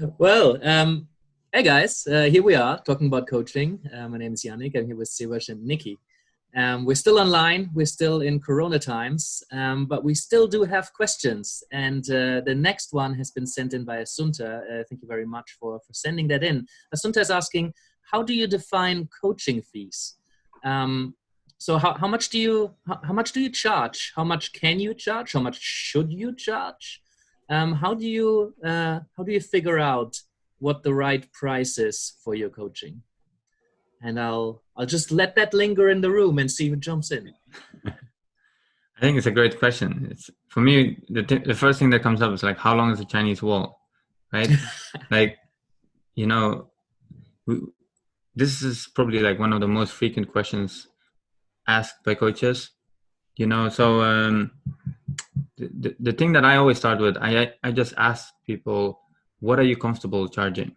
Well, hey guys, here we are talking about coaching. My name is Yannick. I'm here with Siawash and Nicki. We're still online. We're still in Corona times, but we still do have questions. And the next one has been sent in by Assunta. Thank you very much for sending that in. Assunta is asking, how do you define coaching fees? So how much do you charge? How much can you charge? How much should you charge? How do you figure out what the right price is for your coaching? And I'll just let that linger in the room and see who jumps in. I think it's a great question. It's for me, the first thing that comes up is like, how long is the Chinese wall, right? Like, you know, this is probably like one of the most frequent questions asked by coaches. So the thing that I always start with, I just ask people, what are you comfortable charging?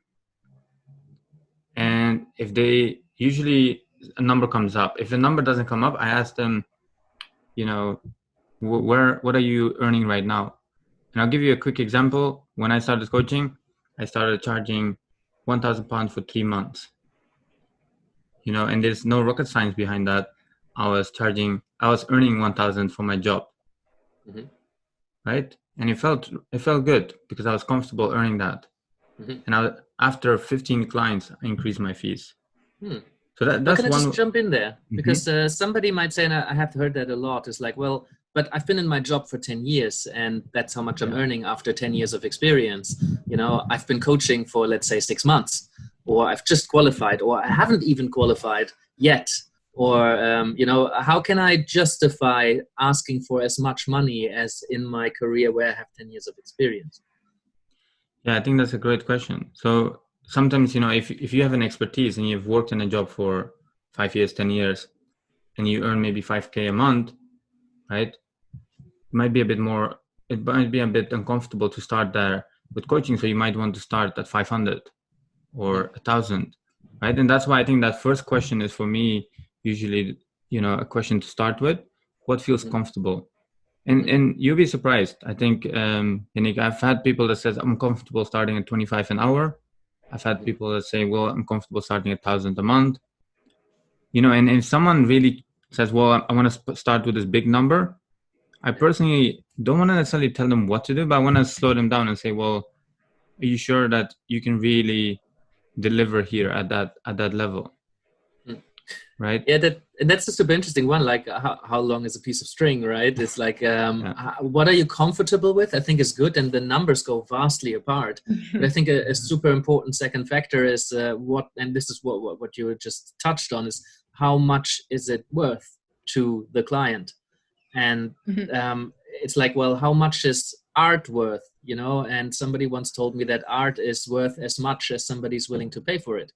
And if they usually a number comes up, if the number doesn't come up, I ask them, what are you earning right now? And I'll give you a quick example. When I started coaching, I started charging £1,000 for 3 months. And there's no rocket science behind that. I was earning 1,000 for my job, right? And it felt good because I was comfortable earning that. And after 15 clients, I increased my fees. So that's can I one. just jump in there? Because somebody might say, and I have heard that a lot, is like, well, but I've been in my job for 10 years and that's how much I'm earning after 10 years of experience. I've been coaching for, let's say, 6 months, or I've just qualified, or I haven't even qualified yet. Or, how can I justify asking for as much money as in my career where I have 10 years of experience? Yeah, I think that's a great question. So sometimes, if you have an expertise and you've worked in a job for 5 years, 10 years, and you earn maybe 5K a month, right? It might be a bit uncomfortable to start there with coaching. So you might want to start at 500 or 1,000, right? And that's why I think that first question is for me, usually, a question to start with. What feels comfortable? And you'll be surprised. I think, Yannick, I've had people that says I'm comfortable starting at 25 an hour. I've had people that say, well, I'm comfortable starting at 1,000 a month. And if someone really says, well, I want to start with this big number, I personally don't want to necessarily tell them what to do, but I want to slow them down and say, well, are you sure that you can really deliver here at that level? Right? Yeah, that's a super interesting one. Like, how long is a piece of string, right? It's like, what are you comfortable with? I think is good, and the numbers go vastly apart. But I think a super important second factor is and this is what you just touched on, is how much is it worth to the client? And it's like, well, how much is art worth? And somebody once told me that art is worth as much as somebody's willing to pay for it.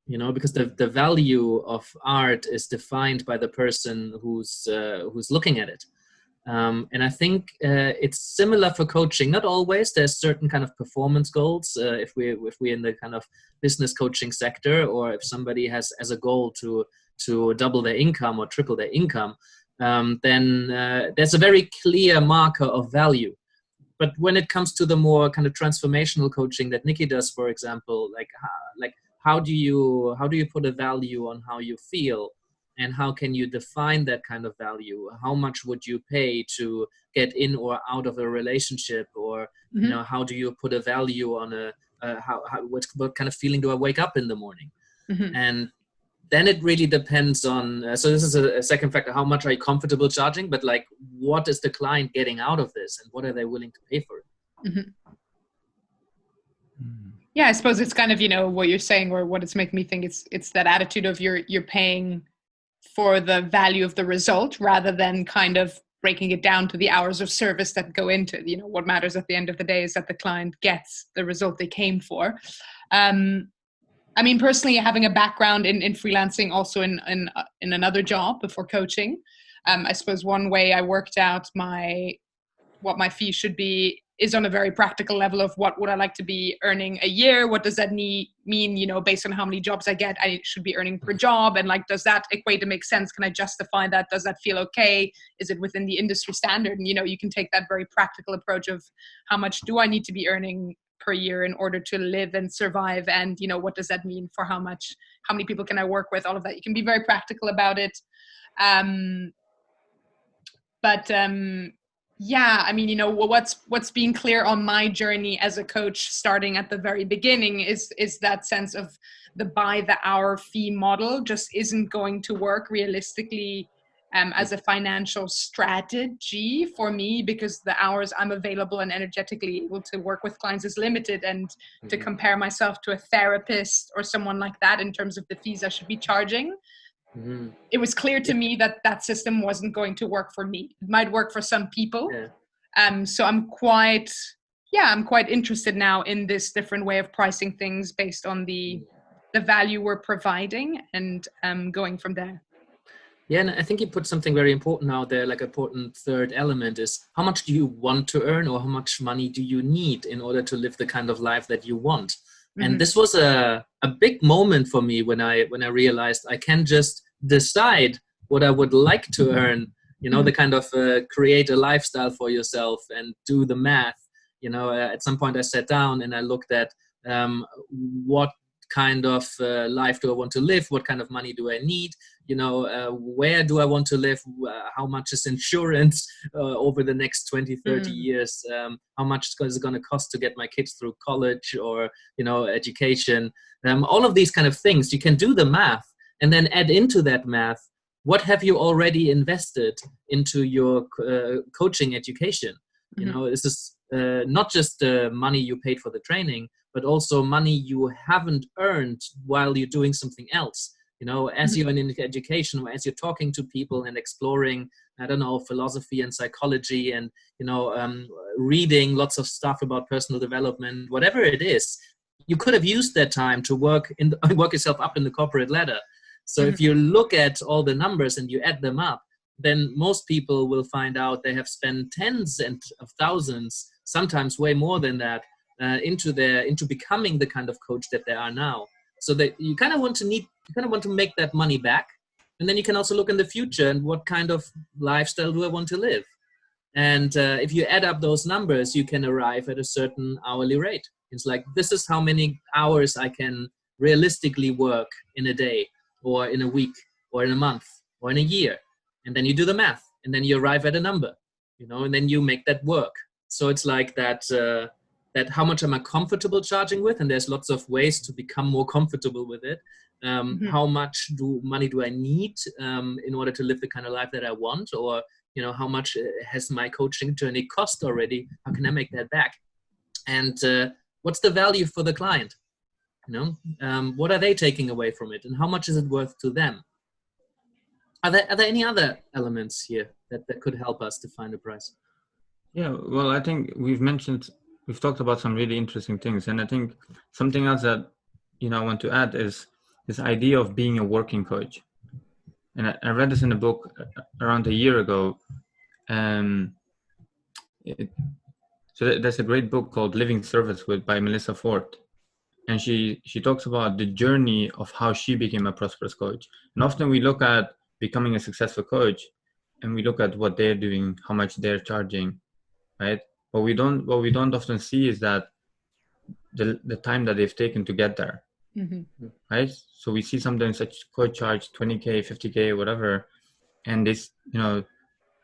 Because the value of art is defined by the person who's looking at it. And I think it's similar for coaching. Not always. There's certain kind of performance goals. If we're in the kind of business coaching sector, or if somebody has as a goal to double their income or triple their income, then there's a very clear marker of value. But when it comes to the more kind of transformational coaching that Nicki does, for example, how do you put a value on how you feel, and how can you define that kind of value? How much would you pay to get in or out of a relationship? Or how do you put a value on what kind of feeling do I wake up in the morning? And then it really depends on, so this is a second factor, how much are you comfortable charging, but like, what is the client getting out of this, and what are they willing to pay for it? Yeah, I suppose it's kind of, what you're saying, or what it's making me think, it's that attitude of you're paying for the value of the result, rather than kind of breaking it down to the hours of service that go into it. What matters at the end of the day is that the client gets the result they came for. I mean, personally, having a background in freelancing, also in another job before coaching, I suppose one way I worked out what my fee should be is on a very practical level of what would I like to be earning a year? What does that mean, based on how many jobs I get, I should be earning per job? And like, does that equate to make sense? Can I justify that? Does that feel okay? Is it within the industry standard? And, you can take that very practical approach of how much do I need to be earning per year in order to live and survive? And, you know, what does that mean for how many people can I work with? All of that. You can be very practical about it. Yeah, I mean, you know, what's being clear on my journey as a coach, starting at the very beginning, is that sense of the by the hour fee model just isn't going to work realistically as a financial strategy for me, because the hours I'm available and energetically able to work with clients is limited. And to compare myself to a therapist or someone like that in terms of the fees I should be charging, it was clear to me that system wasn't going to work for me. It might work for some people. So I'm quite interested now in this different way of pricing things based on the value we're providing, and going from there. Yeah, and I think you put something very important out there, like an important third element is, how much do you want to earn, or how much money do you need in order to live the kind of life that you want? And this was a big moment for me when I realized I can just decide what I would like to earn, you know, the kind of create a lifestyle for yourself and do the math. You know, at some point I sat down and I looked at what kind of life do I want to live? What kind of money do I need? You know, where do I want to live? How much is insurance over the next 20, 30 years? How much is it going to cost to get my kids through college or, you know, education? All of these kind of things, you can do the math and then add into that math, what have you already invested into your coaching education? You know, this is not just the money you paid for the training, but also money you haven't earned while you're doing something else. You know, as you're in education, or as you're talking to people and exploring, I don't know, philosophy and psychology, and, you know, reading lots of stuff about personal development, whatever it is, you could have used that time to work yourself up in the corporate ladder. So if you look at all the numbers and you add them up, then most people will find out they have spent tens of thousands, sometimes way more than that, into becoming the kind of coach that they are now. So that you kind of want to make that money back, and then you can also look in the future and what kind of lifestyle do I want to live. And if you add up those numbers, you can arrive at a certain hourly rate. It's like, this is how many hours I can realistically work in a day, or in a week, or in a month, or in a year. And then you do the math, and then you arrive at a number, you know, and then you make that work. So it's like that, that how much am I comfortable charging with? And there's lots of ways to become more comfortable with it. How much money do I need in order to live the kind of life that I want? Or, you know, how much has my coaching journey cost already? How can I make that back? And what's the value for the client? You know, what are they taking away from it, and how much is it worth to them? Are there any other elements here that could help us to find a price? Yeah, well, I think we've talked about some really interesting things, and I think something else that, you know, I want to add is this idea of being a working coach. And I read this in a book around a year ago. So there's a great book called Living Service by Melissa Ford. And she talks about the journey of how she became a prosperous coach. And often we look at becoming a successful coach and we look at what they're doing, how much they're charging, right? What we don't often see is that the time that they've taken to get there, right? So we see sometimes such coach charge 20K, 50K, whatever. And this, you know,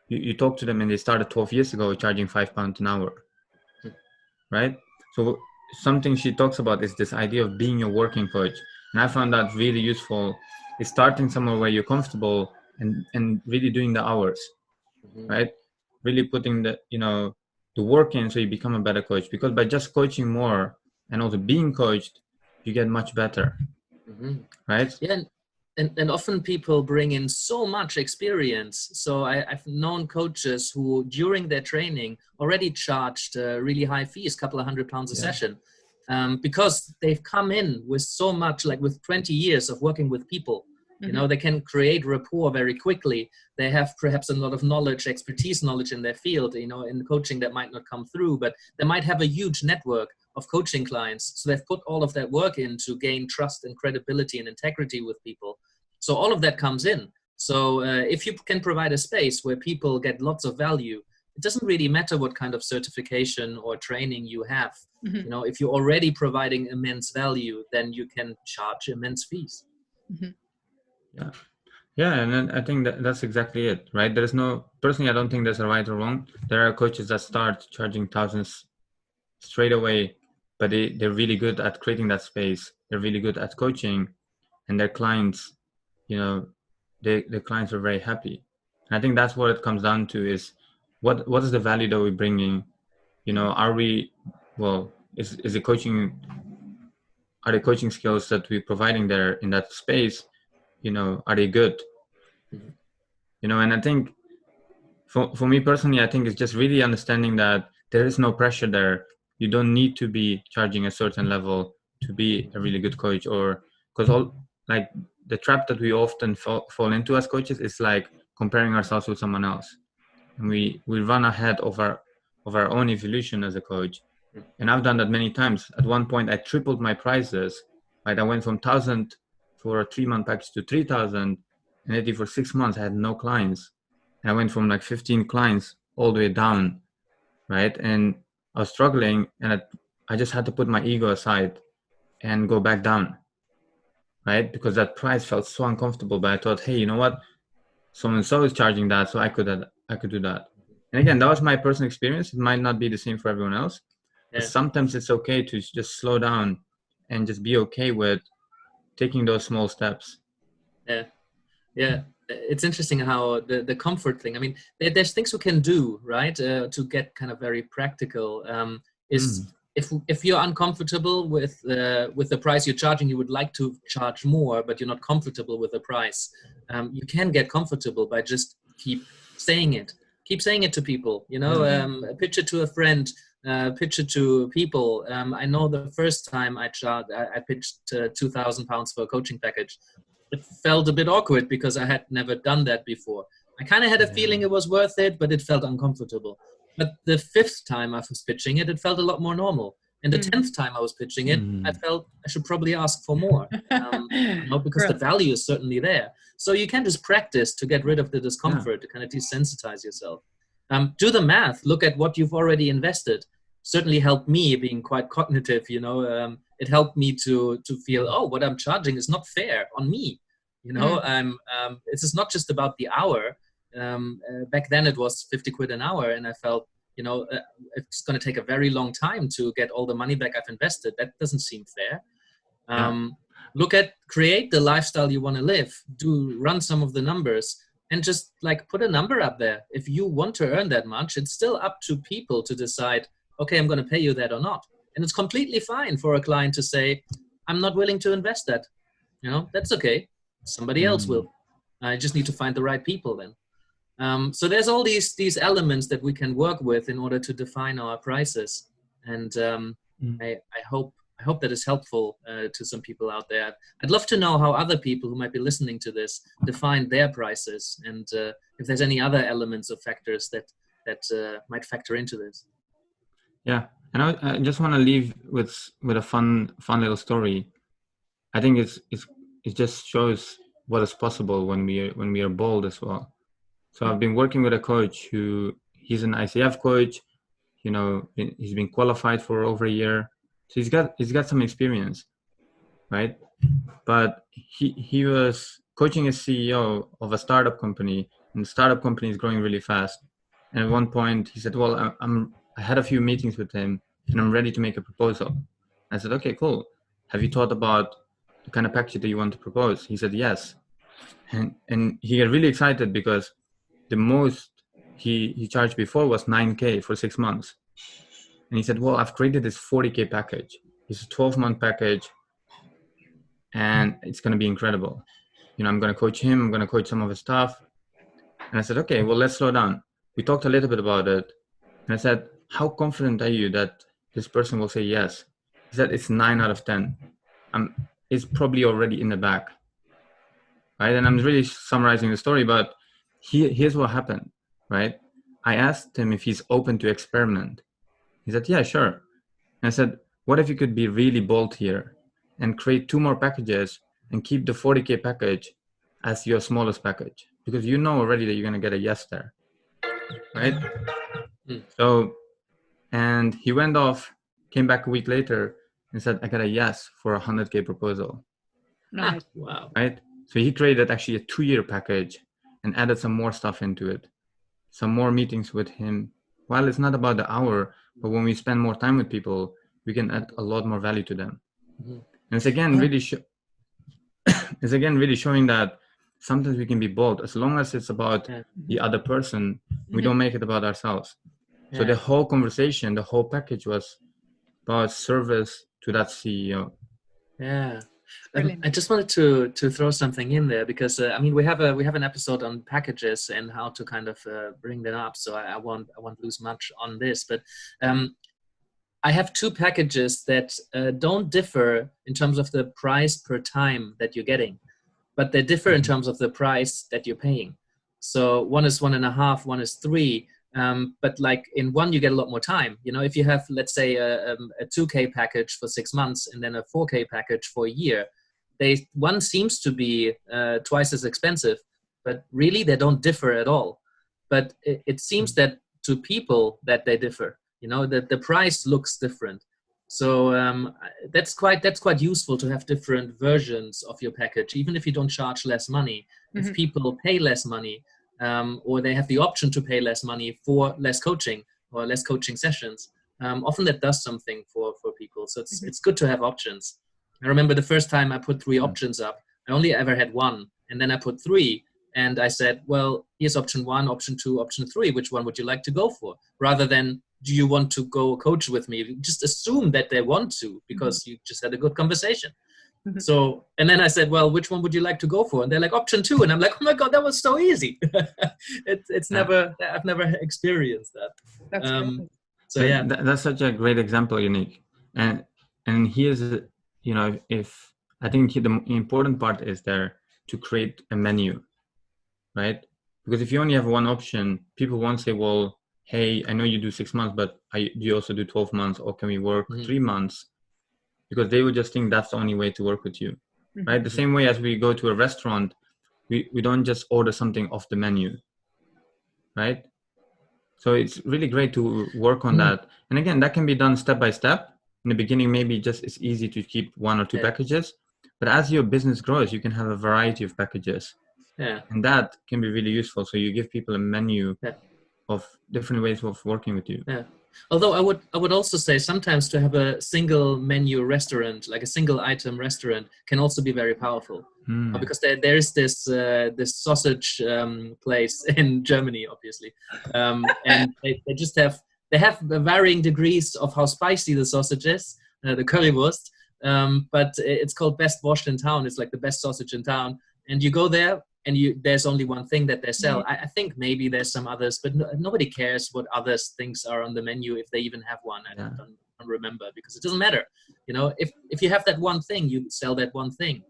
you talk to them and they started 12 years ago charging £5 an hour, right? So something she talks about is this idea of being a working coach. And I found that really useful, is starting somewhere where you're comfortable and really doing the hours, right? Really putting the work in so you become a better coach. Because by just coaching more and also being coached, you get much better, right? Yeah, and often people bring in so much experience. So I've known coaches who during their training already charged really high fees, a couple of £100 a session, because they've come in with so much, like with 20 years of working with people. You know, they can create rapport very quickly. They have perhaps a lot of knowledge in their field, you know, in coaching that might not come through, but they might have a huge network of coaching clients. So they've put all of that work in to gain trust and credibility and integrity with people. So all of that comes in. So if you can provide a space where people get lots of value, it doesn't really matter what kind of certification or training you have. You know, if you're already providing immense value, then you can charge immense fees. Yeah, and then I think that's exactly it, right? There is no, personally, I don't think there's a right or wrong. There are coaches that start charging thousands straight away, but they're really good at creating that space. They're really good at coaching, and their clients, you know, their clients are very happy. And I think that's what it comes down to is what is the value that we're bringing? You know, are we, well, is the coaching, are the coaching skills that we're providing there in that space, you know, are they good? You know, and I think for me personally, I think it's just really understanding that there is no pressure there. You don't need to be charging a certain level to be a really good coach, or because all, like, the trap that we often fall into as coaches is like comparing ourselves with someone else, and we run ahead of our own evolution as a coach. And I've done that many times. At one point, I tripled my prices. Right, I went from 1,000 for a 3-month package to 3,000, and yet for 6 months I had no clients. And I went from like 15 clients all the way down, right? And I was struggling, and I just had to put my ego aside and go back down, right? Because that price felt so uncomfortable. But I thought, hey, you know what? So is charging that, so I could do that. And again, that was my personal experience. It might not be the same for everyone else. But sometimes it's okay to just slow down and just be okay with taking those small steps. Yeah. It's interesting how the comfort thing, I mean, there's things we can do, right? To get kind of very practical, is if you're uncomfortable with the price you're charging, you would like to charge more, but you're not comfortable with the price. You can get comfortable by just keep saying it to people, you know, pitch it to a friend, pitch it to people. I know the first time I pitched £2,000 for a coaching package. It felt a bit awkward because I had never done that before. I kind of had a feeling it was worth it, but it felt uncomfortable. But the 5th time I was pitching it, it felt a lot more normal. And the 10th time I was pitching it, I felt I should probably ask for more, you know, because the value is certainly there. So you can just practice to get rid of the discomfort, to kind of desensitize yourself. Do the math, look at what you've already invested. Certainly helped me being quite cognitive, you know, it helped me to feel, oh, what I'm charging is not fair on me. You know, it's not just about the hour. Back then it was 50 quid an hour, and I felt, you know, it's going to take a very long time to get all the money back I've invested. That doesn't seem fair. Create the lifestyle you want to live. Run some of the numbers, and just like put a number up there. If you want to earn that much, it's still up to people to decide, okay, I'm going to pay you that or not. And it's completely fine for a client to say, I'm not willing to invest that. You know, that's okay. Somebody else will. I just need to find the right people then. So there's all these elements that we can work with in order to define our prices. And I hope that is helpful to some people out there. I'd love to know how other people who might be listening to this define their prices, and if there's any other elements or factors that might factor into this. Yeah, and I just want to leave with a fun little story. I think it just shows what is possible when we are bold as well. So I've been working with a coach he's an ICF coach. You know, he's been qualified for over a year, so he's got some experience, right? But he was coaching a CEO of a startup company, and the startup company is growing really fast. And at one point he said, well, I had a few meetings with him, and I'm ready to make a proposal. I said, okay, cool. Have you thought about the kind of package that you want to propose? He said, yes. And he got really excited because the most he charged before was 9K for 6 months. And he said, well, I've created this 40K package. It's a 12-month package, and it's going to be incredible. You know, I'm going to coach him. I'm going to coach some of his staff. And I said, okay, well, let's slow down. We talked a little bit about it. And I said, how confident are you that this person will say yes? He said, it's 9 out of 10. It's probably already in the bag. Right? And I'm really summarizing the story, but here's what happened, right? I asked him if he's open to experiment. He said, yeah, sure. And I said, what if you could be really bold here and create 2 more packages and keep the 40K package as your smallest package? Because you know already that you're going to get a yes there, right? Mm. So, and he went off, came back a week later and said, I got a yes for a 100K proposal. Nice. Wow. Right? So he created actually a 2-year package and added some more stuff into it, some more meetings with him. While it's not about the hour, but when we spend more time with people, we can add a lot more value to them. Mm-hmm. And it's again really showing that sometimes we can be bold as long as it's about the other person. We don't make it about ourselves. So the whole conversation, the whole package was about service to that CEO. Yeah. I just wanted to throw something in there because I mean we have an episode on packages and how to kind of bring them up. So I won't lose much on this, but I have 2 packages that don't differ in terms of the price per time that you're getting, but they differ in terms of the price that you're paying. So one is 1.5, one is 3. But like in one, you get a lot more time. You know, if you have, let's say, a 2K package for 6 months and then a 4K package for a year, one seems to be twice as expensive, but really they don't differ at all. But it seems that to people that they differ. You know, that the price looks different. So that's quite useful to have different versions of your package, even if you don't charge less money. If people pay less money, or they have the option to pay less money for less coaching or less coaching sessions, often that does something for people. So it's good to have options. I remember the first time I put 3 options up, I only ever had 1, and then I put 3. And I said, well, here's option 1, option 2, option 3. Which one would you like to go for? Rather than, do you want to go coach with me? Just assume that they want to because you just had a good conversation. So, and then I said, well, which one would you like to go for? And they're like, option 2. And I'm like, oh my God, that was so easy. I've never experienced that. That's great. So yeah, that's such a great example, Yannick. And here's, you know, if I think the important part is there to create a menu, right? Because if you only have one option, people won't say, well, hey, I know you do 6 months, but do you also do 12 months, or can we work 3 months? Because they would just think that's the only way to work with you, right? The same way as we go to a restaurant, we don't just order something off the menu, right? So it's really great to work on that. And again, that can be done step by step. In the beginning, maybe just it's easy to keep 1 or 2 packages. But as your business grows, you can have a variety of packages. And that can be really useful. So you give people a menu of different ways of working with you. Although I would also say sometimes to have a single menu restaurant, like a single item restaurant, can also be very powerful. Because there is this sausage place in Germany, obviously, and they have varying degrees of how spicy the sausage is, the currywurst. But it's called Best Washed in Town. It's like the best sausage in town, and you go there. And there's only one thing that they sell. I think maybe there's some others, but nobody cares what others things are on the menu if they even have one. I don't remember because it doesn't matter. You know, if you have that one thing, you sell that one thing.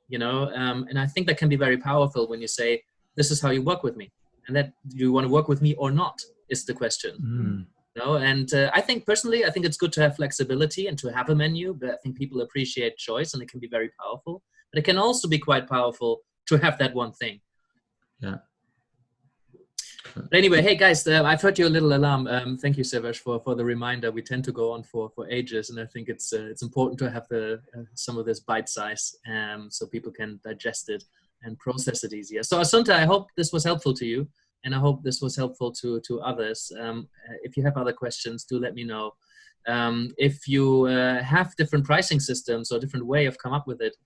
You know, and I think that can be very powerful when you say, "This is how you work with me," and that you want to work with me or not is the question. You know, and I think personally, I think it's good to have flexibility and to have a menu. But I think people appreciate choice, and it can be very powerful. But it can also be quite powerful to have that one thing. But anyway, hey guys, I've heard your little alarm. Thank you, Siawash, for the reminder. We tend to go on for ages, and I think it's important to have some of this bite size, so people can digest it and process it easier. So Assunta, I hope this was helpful to you, and I hope this was helpful to others. If you have other questions, do let me know. If you have different pricing systems or different way of come up with it,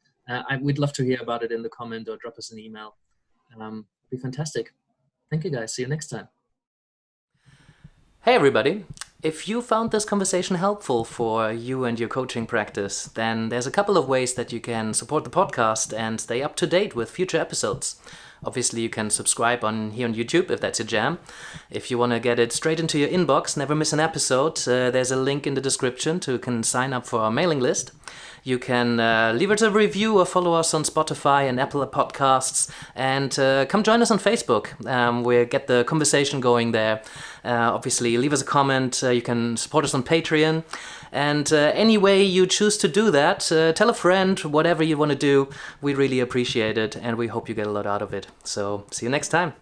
we'd love to hear about it in the comment or drop us an email. It'd be fantastic. Thank you guys. See you next time. Hey everybody. If you found this conversation helpful for you and your coaching practice, then there's a couple of ways that you can support the podcast and stay up to date with future episodes. Obviously, you can subscribe here on YouTube if that's your jam. If you want to get it straight into your inbox, never miss an episode, there's a link in the description to can sign up for our mailing list. You can leave us a review or follow us on Spotify and Apple Podcasts, and come join us on Facebook. We'll get the conversation going there. Obviously, leave us a comment. You can support us on Patreon. And any way you choose to do that, tell a friend, whatever you want to do. We really appreciate it, and we hope you get a lot out of it. So, see you next time.